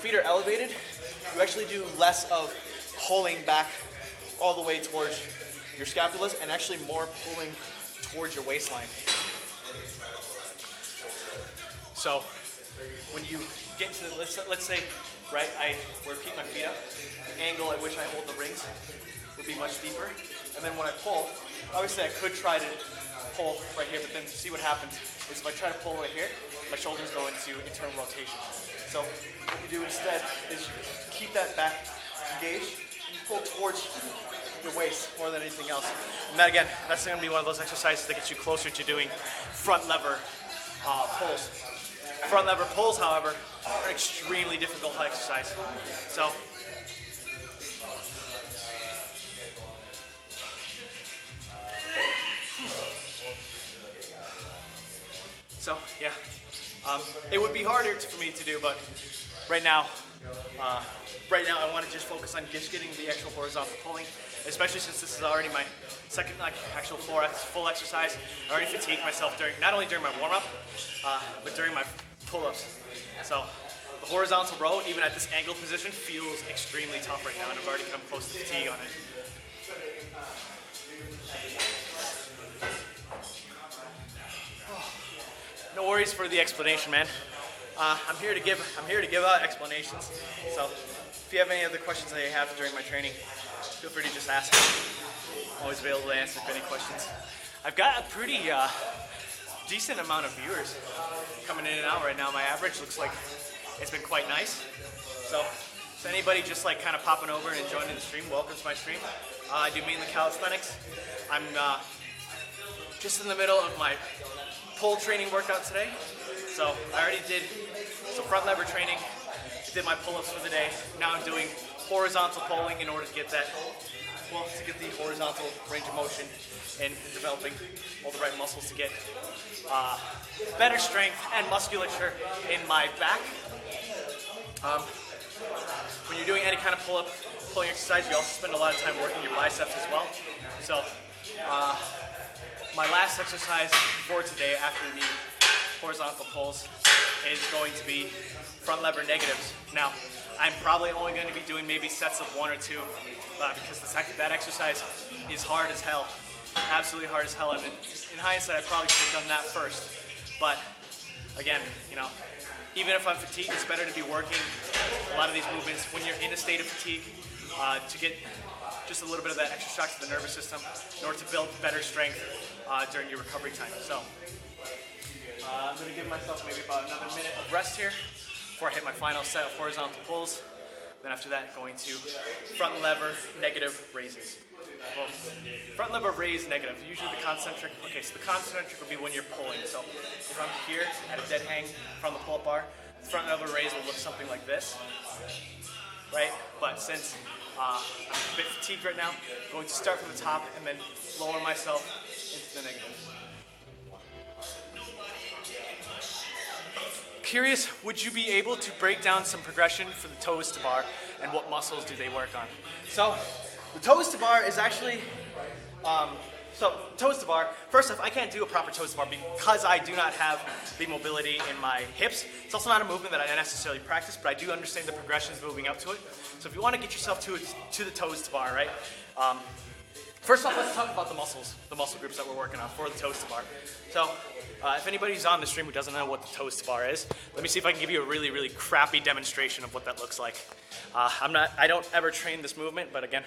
feet are elevated, you actually do less of pulling back all the way towards your scapulas and actually more pulling towards your waistline. So when you get into the, let's say, right, where I keep my feet up, the angle at which I hold the rings would be much deeper. And then when I pull, obviously I could try to pull right here, but then see what happens is if I try to pull right here, my shoulders go into internal rotation. So what you do instead is you keep that back engaged and you pull towards your waist more than anything else. And that again, that's going to be one of those exercises that gets you closer to doing front lever pulls. Front lever pulls, however, are an extremely difficult exercise. So yeah, it would be harder for me to do, but right now I want to just focus on just getting the actual horizontal pulling, especially since this is already my second actual full exercise. I already fatigued myself not only during my warm-up, but during my pull-ups. So the horizontal row, even at this angled position, feels extremely tough right now, and I've already come close to fatigue on it. No worries for the explanation, man. I'm here to give out explanations. So if you have any other questions that you have during my training, feel free to just ask. I'm always available to answer any questions. I've got a pretty decent amount of viewers coming in and out right now. My average looks like it's been quite nice. So anybody just like kind of popping over and joining the stream, welcome to my stream. I do mainly calisthenics. I'm just in the middle of my pull training workout today. So I already did some front lever training, did my pull-ups for the day. Now I'm doing horizontal pulling in order to get that, well, to get the horizontal range of motion and developing all the right muscles to get better strength and musculature in my back. When you're doing any kind of pulling exercise, you also spend a lot of time working your biceps as well. So my last exercise for today after the horizontal pulls is going to be front lever negatives. Now, I'm probably only going to be doing maybe sets of 1 or 2 because that exercise is hard as hell. Absolutely hard as hell. And in hindsight, I probably should have done that first. But again, even if I'm fatigued, it's better to be working a lot of these movements when you're in a state of fatigue to get just a little bit of that extra shock to the nervous system in order to build better strength during your recovery time. So I'm going to give myself maybe about another minute of rest here before I hit my final set of horizontal pulls. Then after that, going to front lever negative raises. Well, front lever raise negative, usually the concentric. Okay, so the concentric would be when you're pulling. So if I'm here at a dead hang from the pull-up bar, the front lever raise will look something like this, right? But since I'm a bit fatigued right now, I'm going to start from the top and then lower myself into the negative. Curious, would you be able to break down some progression for the toes to bar and what muscles do they work on? So the toes to bar is actually, toes to bar, first off, I can't do a proper toes to bar because I do not have the mobility in my hips. It's also not a movement that I necessarily practice, but I do understand the progressions moving up to it. So if you want to get yourself to the toes to bar, right? First off, let's talk about the muscle groups that we're working on for the toes to bar. So if anybody's on the stream who doesn't know what the toes to bar is, let me see if I can give you a really, really crappy demonstration of what that looks like. I don't ever train this movement, but again,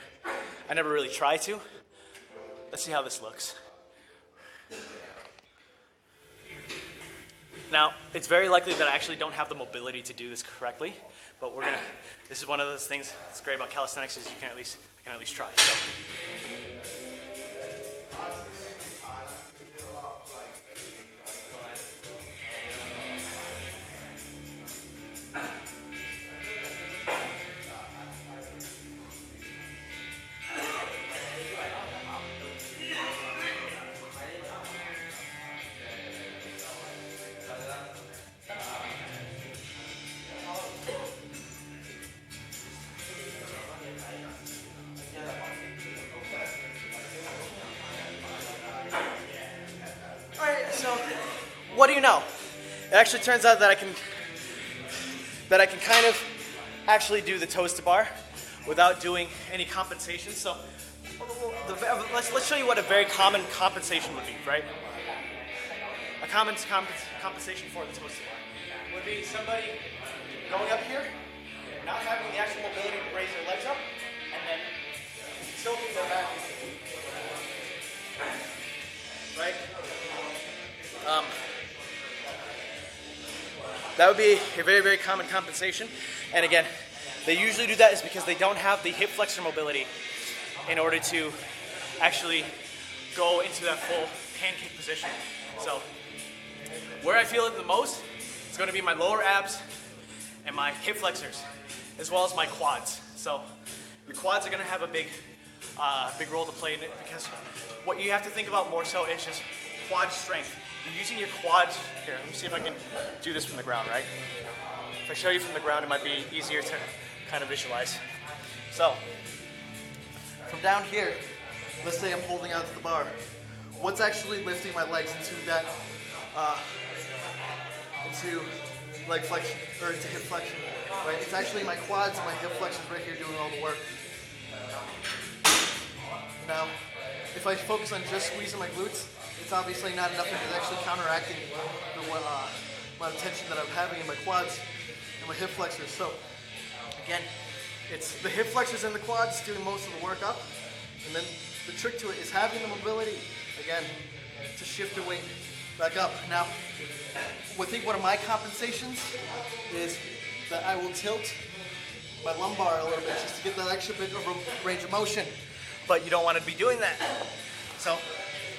I never really try to. Let's see how this looks. Now, it's very likely that I actually don't have the mobility to do this correctly, but this is one of those things that's great about calisthenics is I can at least try. So. What do you know? It actually turns out that I can kind of actually do the toes to bar without doing any compensation. So let's show you what a very common compensation would be, right? A common compensation for the toes to bar would be somebody going up here, not having the actual mobility to raise their legs up, and then tilting their back. Right? That would be a very, very common compensation. And again, they usually do that is because they don't have the hip flexor mobility in order to actually go into that full pancake position. So where I feel it the most is going to be my lower abs and my hip flexors, as well as my quads. So your quads are going to have a big role to play in it, because what you have to think about more so is just quad strength. You're using your quads. Here, let me see if I can do this from the ground, right? If I show you from the ground, it might be easier to kind of visualize. So, from down here, let's say I'm holding out to the bar. What's actually lifting my legs into that, into leg flexion, or into hip flexion, right? It's actually my quads and my hip flexors right here doing all the work. Now, if I focus on just squeezing my glutes, it's obviously not enough, and it's actually counteracting the amount of tension that I'm having in my quads and my hip flexors. So, again, it's the hip flexors and the quads doing most of the work up, and then the trick to it is having the mobility, again, to shift your weight back up. Now, I think one of my compensations is that I will tilt my lumbar a little bit just to get that extra bit of range of motion. But you don't want to be doing that. So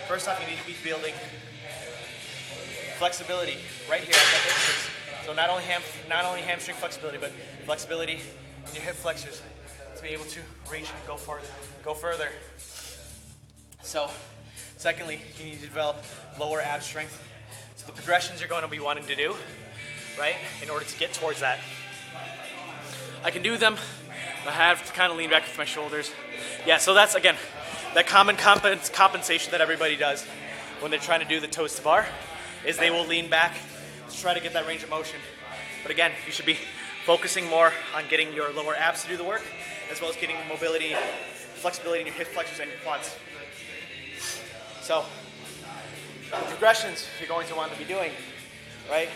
first off, you need to be building flexibility right here at the hip flexors. So not only hamstring flexibility, but flexibility in your hip flexors to be able to reach and go further. So secondly, you need to develop lower ab strength. So the progressions you're going to be wanting to do, right, in order to get towards that. I can do them. I have to kind of lean back with my shoulders. Yeah, so that's, again, that common compensation that everybody does when they're trying to do the toes to bar is they will lean back to try to get that range of motion. But again, you should be focusing more on getting your lower abs to do the work, as well as getting mobility, flexibility in your hip flexors and your quads. So, the progressions you're going to want to be doing, right,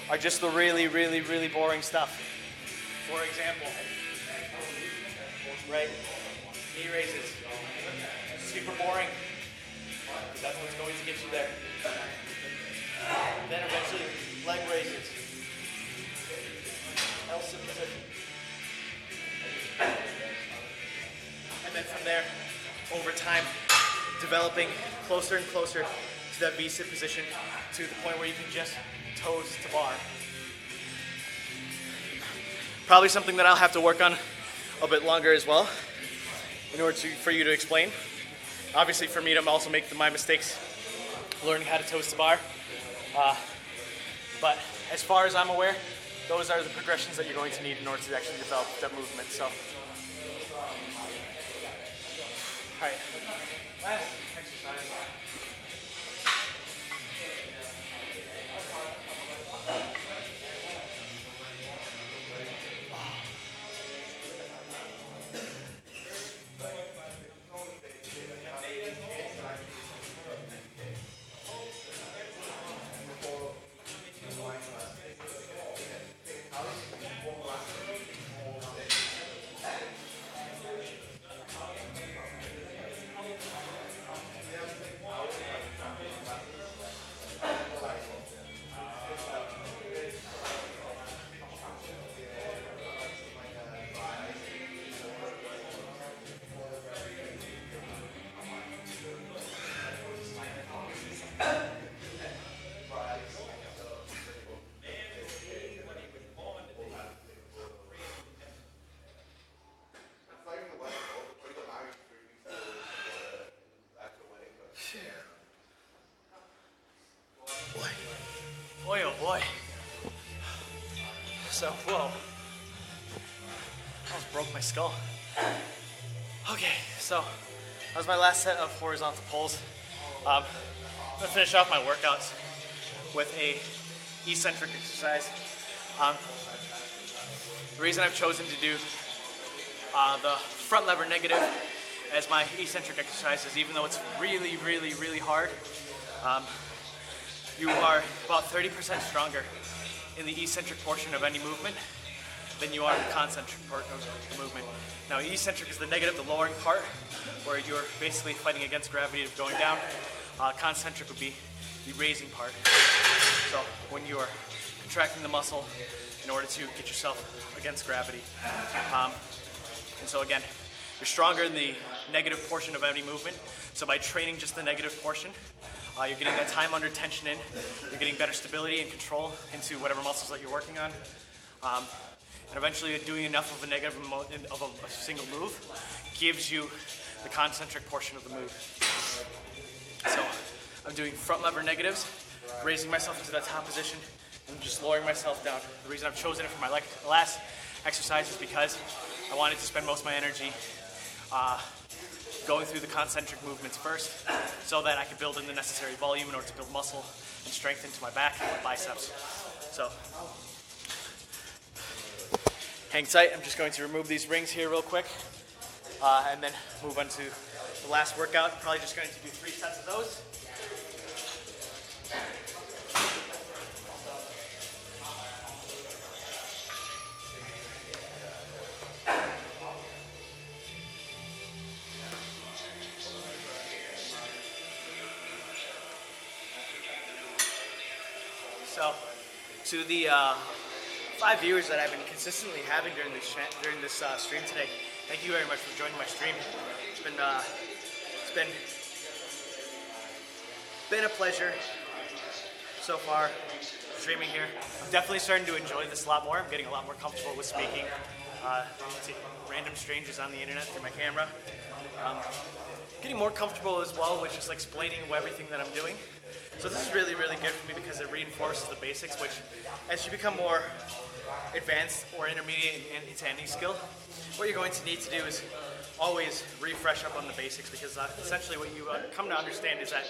are just the really, really, really boring stuff. For example, right, knee raises. Super boring, because that's what's going to get you there. Then eventually, leg raises. L-sit position. And then from there, over time, developing closer and closer to that V-sit position, to the point where you can just toes to bar. Probably something that I'll have to work on a bit longer as well, in order for you to explain. Obviously, for me to also make my mistakes, learning how to toes to bar. But as far as I'm aware, those are the progressions that you're going to need in order to actually develop that movement. So, all right, last exercise. Boy, oh boy. So, whoa. Almost broke my skull. Okay, so that was my last set of horizontal pulls. I'm gonna finish off my workouts with a eccentric exercise. The reason I've chosen to do the front lever negative as my eccentric exercise is, even though it's really, really, really hard, you are about 30% stronger in the eccentric portion of any movement than you are in the concentric part of the movement. Now, eccentric is the negative, the lowering part, where you're basically fighting against gravity of going down. Concentric would be the raising part. So when you are contracting the muscle in order to get yourself against gravity. And so again, you're stronger in the negative portion of any movement. So by training just the negative portion, you're getting that time under tension in, you're getting better stability and control into whatever muscles that you're working on. And eventually doing enough of a negative of a single move gives you the concentric portion of the move. So I'm doing front lever negatives, raising myself into that top position, and just lowering myself down. The reason I've chosen it for my last exercise is because I wanted to spend most of my energy going through the concentric movements first, so that I could build in the necessary volume in order to build muscle and strength into my back and my biceps. So, hang tight. I'm just going to remove these rings here real quick, and then move on to the last workout. Probably just going to do 3 sets of those. So, to the 5 viewers that I've been consistently having during this stream today, thank you very much for joining my stream. It's been a pleasure so far streaming here. I'm definitely starting to enjoy this a lot more. I'm getting a lot more comfortable with speaking to random strangers on the internet through my camera. Getting more comfortable as well with just explaining everything that I'm doing. So this is really, really good for me because it reinforces the basics, which as you become more advanced or intermediate into any skill, what you're going to need to do is always refresh up on the basics, because essentially what you come to understand is that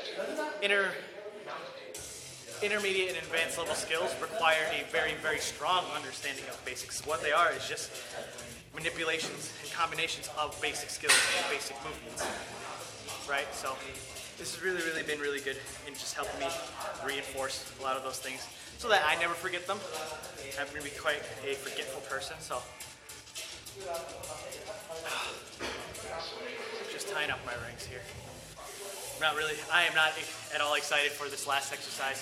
intermediate and advanced level skills require a very, very strong understanding of basics. What they are is just manipulations and combinations of basic skills and basic movements, right? So this has really, really been really good in just helping me reinforce a lot of those things so that I never forget them. I'm going to be quite a forgetful person, so just tying up my rings here. I am not at all excited for this last exercise.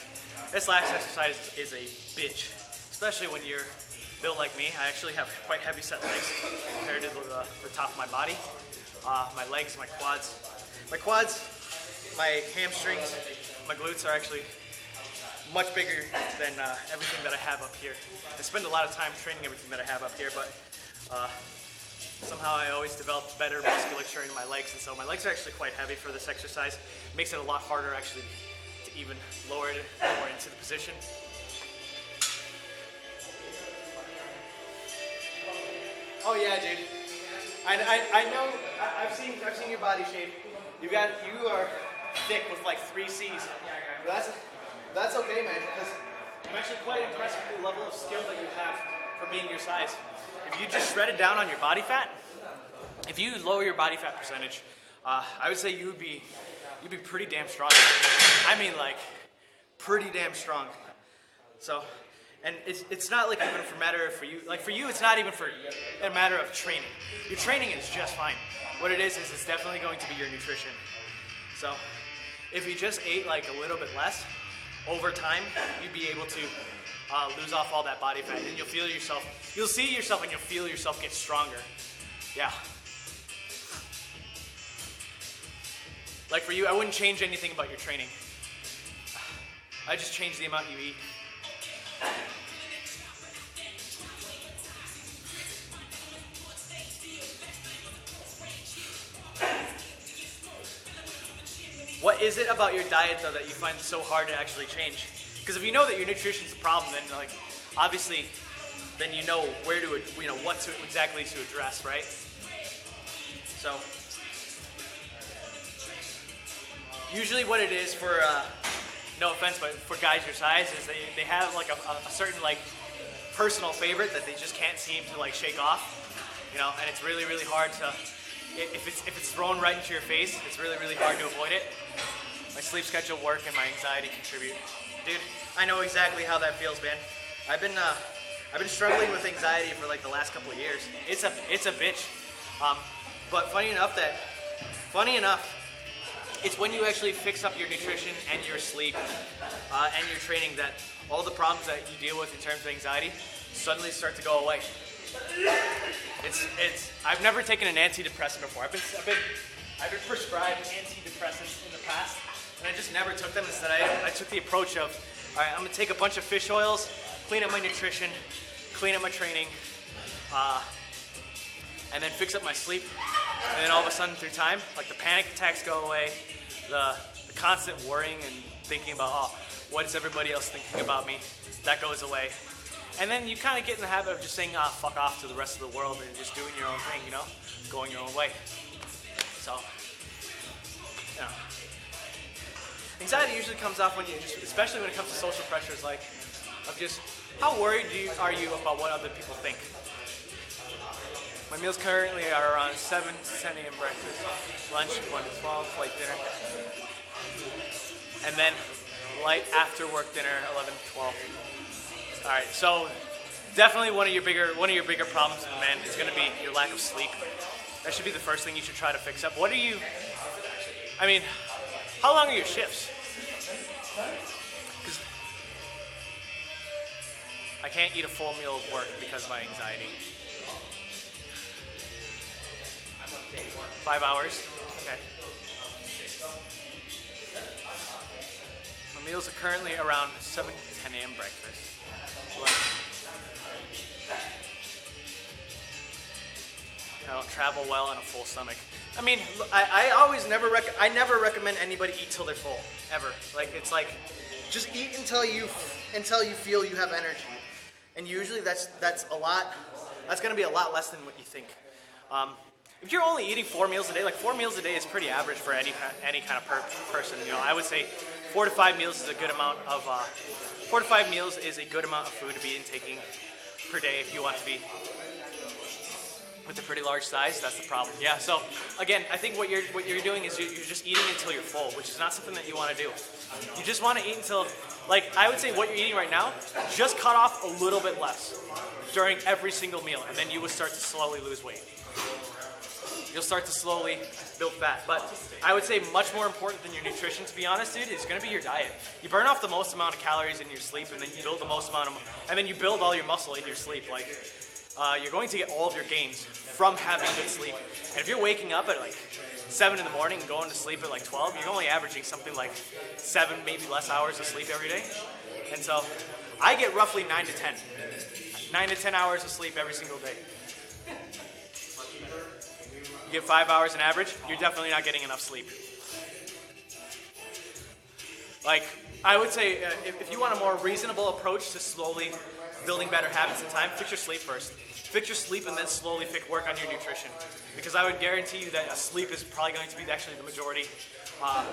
This last exercise is a bitch, especially when you're built like me. I actually have quite heavy set legs compared to the top of my body. My legs, my quads, my hamstrings, my glutes are actually much bigger than everything that I have up here. I spend a lot of time training everything that I have up here, but somehow I always developed better musculature in my legs, and so my legs are actually quite heavy for this exercise. It makes it a lot harder actually to even lower it more into the position. Oh yeah, dude. I know. I've seen your body shape. You are thick with like 3 C's. That's okay, man, because I'm actually quite impressed with the level of skill that you have for being your size. If you just shred it down on your body fat, if you lower your body fat percentage, I would say you'd be pretty damn strong. I mean, like, pretty damn strong. So, and it's not like even for matter of for you. Like for you, it's not even for a matter of training. Your training is just fine. What it is it's definitely going to be your nutrition. So, if you just ate like a little bit less, over time, you'd be able to lose off all that body fat, and you'll see yourself and you'll feel yourself get stronger. Yeah. Like for you, I wouldn't change anything about your training. I just change the amount you eat. What is it about your diet, though, that you find so hard to actually change? Because if you know that your nutrition's a problem, then like obviously, then you know where to, what to exactly to address, right? So usually, what it is for no offense, but for guys your size, is they have like a certain like personal favorite that they just can't seem to like shake off, you know, and it's really, really hard to, if it's thrown right into your face, it's really, really hard to avoid it. My sleep schedule, work, and my anxiety contribute. Dude, I know exactly how that feels, man. I've been struggling with anxiety for like the last couple of years. It's a bitch. But funny enough, it's when you actually fix up your nutrition and your sleep and your training that all the problems that you deal with in terms of anxiety suddenly start to go away. I've never taken an antidepressant before. I've been prescribed antidepressants in the past, and I just never took them. Instead, I took the approach of, all right, I'm gonna take a bunch of fish oils, clean up my nutrition, clean up my training, and then fix up my sleep. And then all of a sudden, through time, like the panic attacks go away, the constant worrying and thinking about, oh, what's everybody else thinking about me, that goes away. And then you kind of get in the habit of just saying, fuck off to the rest of the world and just doing your own thing, you know, going your own way. So, you know, anxiety usually comes off when you just, especially when it comes to social pressures, like, of just, how worried are you about what other people think? My meals currently are around 7 to 10 a.m. breakfast, lunch 1 to 12, late dinner, and then light after work dinner 11 to 12. All right, so definitely one of your bigger problems, man, is going to be your lack of sleep. That should be the first thing you should try to fix up. How long are your shifts? Because I can't eat a full meal of work because of my anxiety. 5 hours? Okay. My meals are currently around 7 to 10 a.m. breakfast. I don't travel well on a full stomach. I mean, I never recommend anybody eat till they're full, ever. Like, it's like, just eat until you feel you have energy. And usually that's gonna be a lot less than what you think. If you're only eating 4 meals a day, like 4 meals a day is pretty average for any kind of person. You know, I would say 4 to 5 meals is a good amount of 4 to 5 meals is a good amount of food to be intaking per day if you want to be with a pretty large size. That's the problem. Yeah. So again, I think what you're doing is you're just eating until you're full, which is not something that you want to do. You just want to eat until, like, I would say what you're eating right now, just cut off a little bit less during every single meal, and then you will start to slowly lose weight. You'll start to slowly build fat. But I would say much more important than your nutrition, to be honest, dude, is going to be your diet. You burn off the most amount of calories in your sleep, and then you build the most amount of, and then you build all your muscle in your sleep. Like, you're going to get all of your gains from having good sleep. And if you're waking up at like 7 in the morning and going to sleep at like 12, you're only averaging something like 7, maybe less hours of sleep every day. And so I get roughly 9 to 10. 9 to 10 hours of sleep every single day. You get 5 hours on average, you're definitely not getting enough sleep. Like, I would say if you want a more reasonable approach to slowly building better habits in time, fix your sleep first. Fix your sleep and then slowly work on your nutrition. Because I would guarantee you that sleep is probably going to be actually the majority,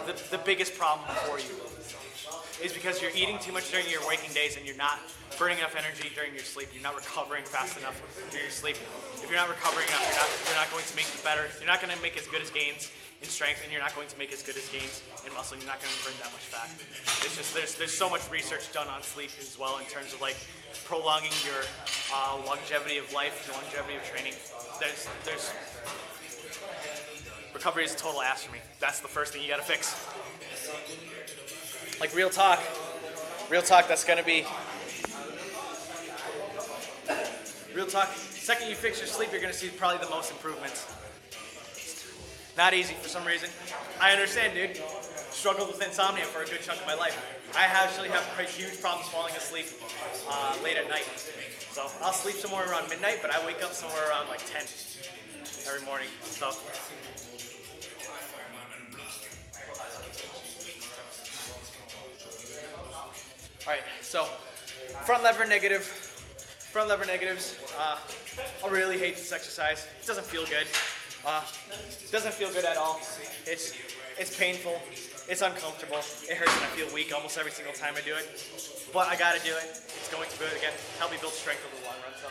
the biggest problem for you. Is because you're eating too much during your waking days and you're not burning enough energy during your sleep. You're not recovering fast enough during your sleep. If you're not recovering enough, you're not going to make better. You're not going to make as good as gains in strength, and you're not going to make as good as gains in muscle. You're not going to burn that much fat. It's just there's so much research done on sleep as well in terms of like prolonging your longevity of life, your longevity of training. There's recovery is a total ass for me. That's the first thing you got to fix. Like real talk, that's gonna be, real talk, the second you fix your sleep, you're gonna see probably the most improvements. Not easy for some reason. I understand, dude. Struggled with insomnia for a good chunk of my life. I actually have huge problems falling asleep late at night. So I'll sleep somewhere around midnight, but I wake up somewhere around like 10 every morning. So. All right, so front lever negatives. I really hate this exercise. It doesn't feel good. It doesn't feel good at all. It's painful. It's uncomfortable. It hurts and I feel weak almost every single time I do it. But I gotta do it. It's going to, again, help me build strength over the long run. So.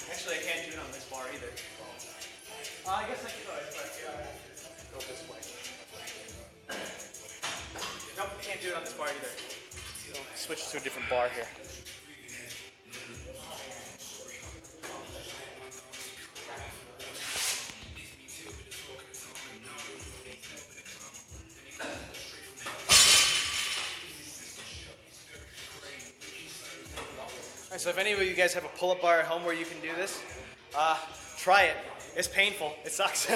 Actually, I can't do it on this bar either. I guess I could go this way. Nope, can't do it on this bar either. Switch to a different bar here. All right, so if any of you guys have a pull-up bar at home where you can do this, try it. It's painful. It sucks.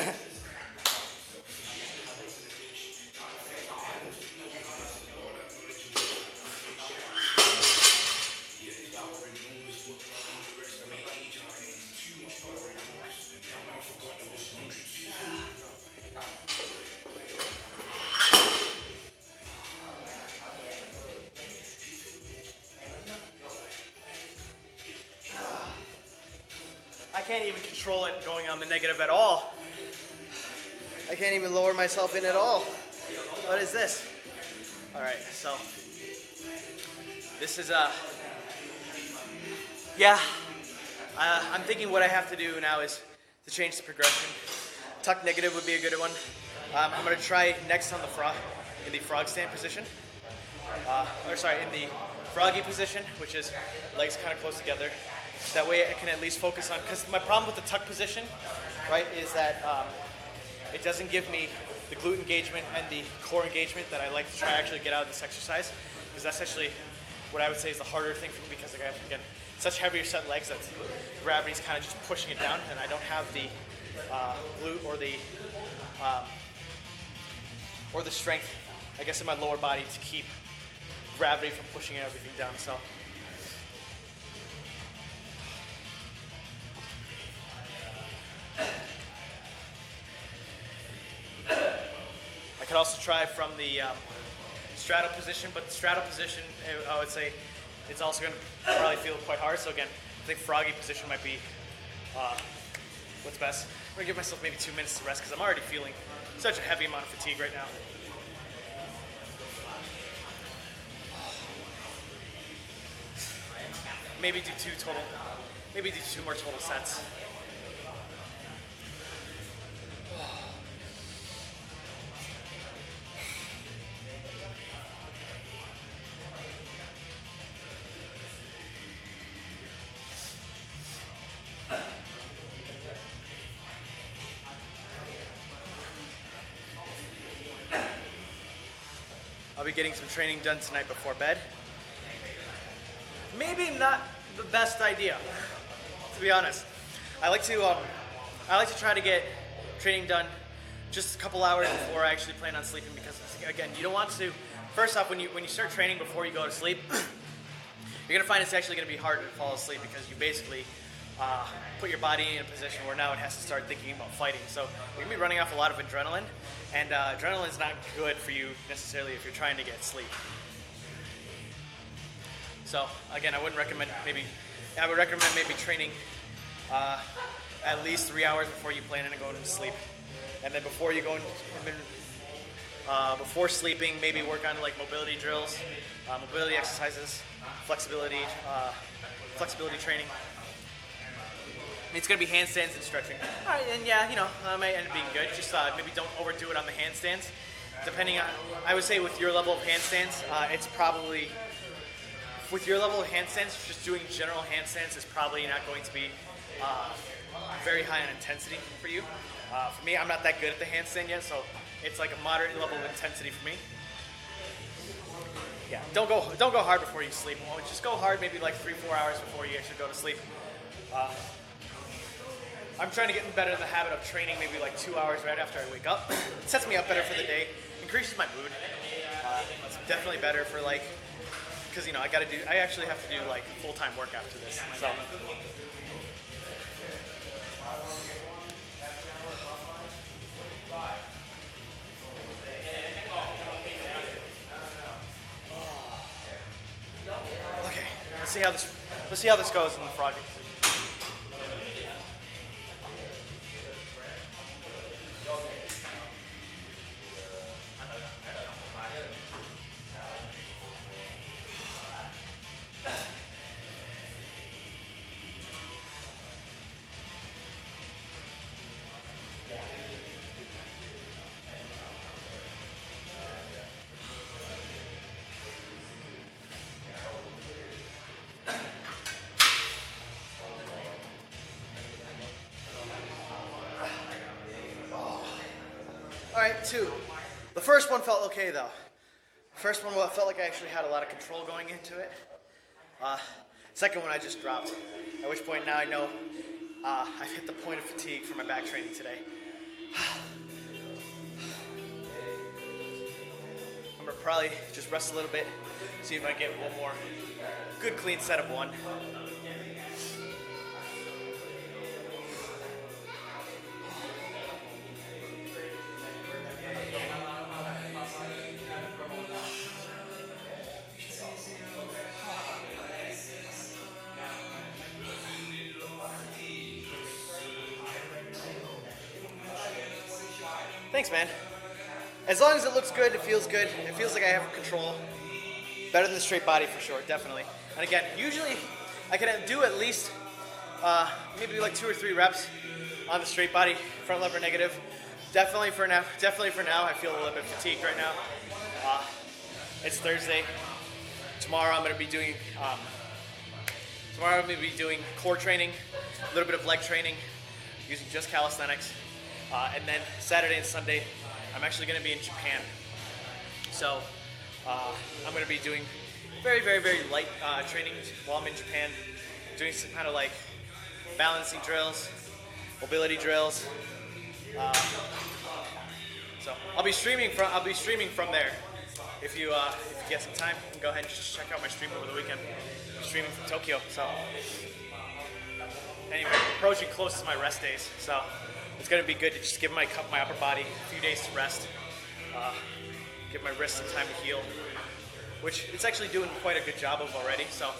I can't even control it going on the negative at all. I can't even lower myself in at all. What is this? All right, so this is I'm thinking what I have to do now is to change the progression. Tuck negative would be a good one. I'm gonna try next on the in the frog stand position. In the froggy position, which is legs kind of close together. That way I can at least focus on, because my problem with the tuck position, right, is that it doesn't give me the glute engagement and the core engagement that I like to try to actually get out of this exercise, because that's actually what I would say is the harder thing for me, because I have, again, such heavier set legs that gravity's kind of just pushing it down, and I don't have the glute or the strength, I guess, in my lower body to keep gravity from pushing everything down. So. I could also try from the straddle position, but the straddle position, I would say, it's also going to probably feel quite hard. So again, I think froggy position might be what's best. I'm going to give myself maybe 2 minutes to rest because I'm already feeling such a heavy amount of fatigue right now. Maybe do two more total sets. I'll be getting some training done tonight before bed. Maybe not the best idea, to be honest. I like to try to get training done just a couple hours before I actually plan on sleeping, because again, you don't want to. First off, when you start training before you go to sleep, you're gonna find it's actually gonna be harder to fall asleep because you basically put your body in a position where now it has to start thinking about fighting. So you're gonna be running off a lot of adrenaline, and adrenaline is not good for you necessarily if you're trying to get sleep. So again, I would recommend maybe training at least 3 hours before you plan on going to sleep, and then before you go before sleeping, maybe work on like mobility drills, mobility exercises, flexibility training. It's going to be handstands and stretching. All right, and yeah, it might end up being good. Just maybe don't overdo it on the handstands. Depending on, I would say with your level of handstands, it's probably, with your level of handstands, just doing general handstands is probably not going to be very high on intensity for you. For me, I'm not that good at the handstand yet, so it's like a moderate level of intensity for me. Yeah, don't go hard before you sleep. Just go hard maybe like 3-4 hours before you actually go to sleep. I'm trying to get better in the habit of training maybe like 2 hours right after I wake up. It sets me up better for the day, increases my mood. It's definitely better for like, because I actually have to do like full-time work after this. So. Okay, let's see how this let's see how this goes in the froggy. All right, 2. The first one felt okay though. First one felt like I actually had a lot of control going into it. Second one I just dropped, at which point now I know I've hit the point of fatigue for my back training today. I'm gonna probably just rest a little bit, see if I get one more good clean set of one. Thanks, man. As long as it looks good, it feels good. It feels like I have control. Better than the straight body for sure, definitely. And again, usually I can do at least maybe like 2 or 3 reps on the straight body front lever negative. Definitely for now, I feel a little bit fatigued right now. It's Thursday. Tomorrow I'm going to be doing core training, a little bit of leg training, using just calisthenics. And then Saturday and Sunday, I'm actually going to be in Japan. So I'm going to be doing very, very, very light training while I'm in Japan, doing some kind of like balancing drills, mobility drills. So I'll be streaming from there. If you get some time, you can go ahead and just check out my stream over the weekend. I'm streaming from Tokyo. So anyway, approaching close to my rest days. So it's going to be good to just give my upper body a few days to rest, give my wrist some time to heal, which it's actually doing quite a good job of already. So.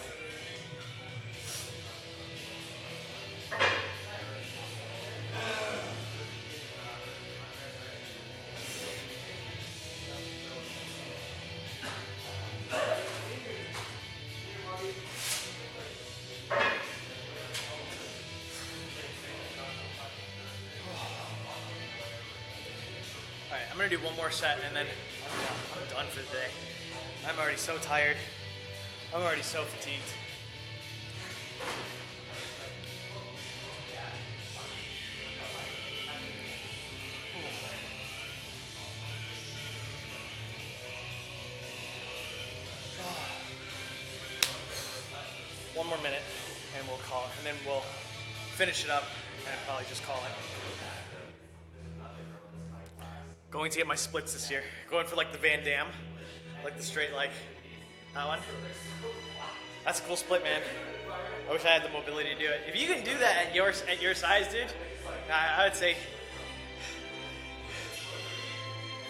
I'm gonna do one more set and then I'm done for the day. I'm already so tired. I'm already so fatigued. One more minute and we'll call it, and then we'll finish it up and probably just call it. Going to get my splits this year. Going for like the Van Damme, like the straight leg. That one. That's a cool split, man. I wish I had the mobility to do it. If you can do that at your size, dude, I would say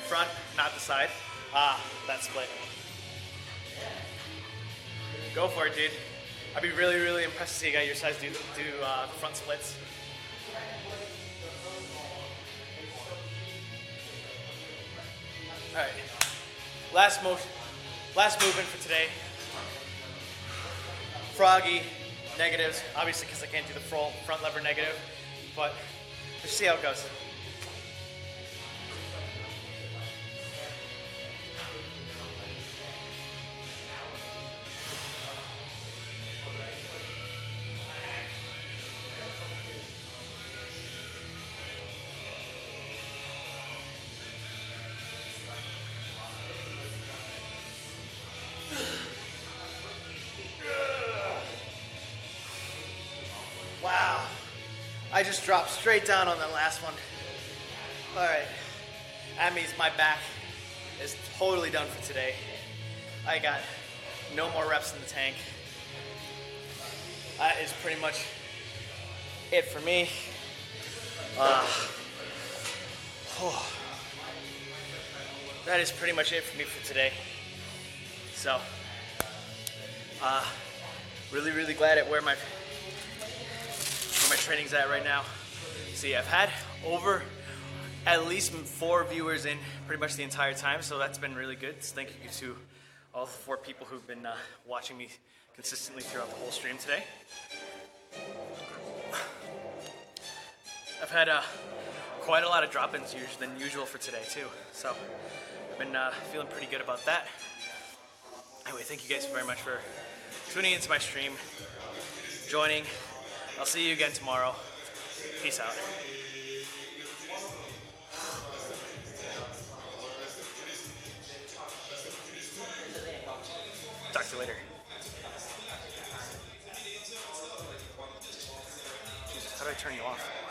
front, not the side. That split. Go for it, dude. I'd be really, really impressed to see a guy your size do the front splits. All right, last movement for today. Froggy, negatives, obviously because I can't do the front lever negative, but let's see how it goes. Wow, I just dropped straight down on that last one. All right, that means my back is totally done for today. I got no more reps in the tank. That is pretty much it for me. That is pretty much it for me for today. So, really glad at where my training's at right now. See, I've had over at least 4 viewers in pretty much the entire time, so that's been really good. So thank you to all the 4 people who've been watching me consistently throughout the whole stream today. I've had quite a lot of drop-ins than usual for today too, so I've been feeling pretty good about that. Anyway, thank you guys very much for tuning into my stream, joining. I'll see you again tomorrow. Peace out. Talk to you later. Jesus, how do I turn you off?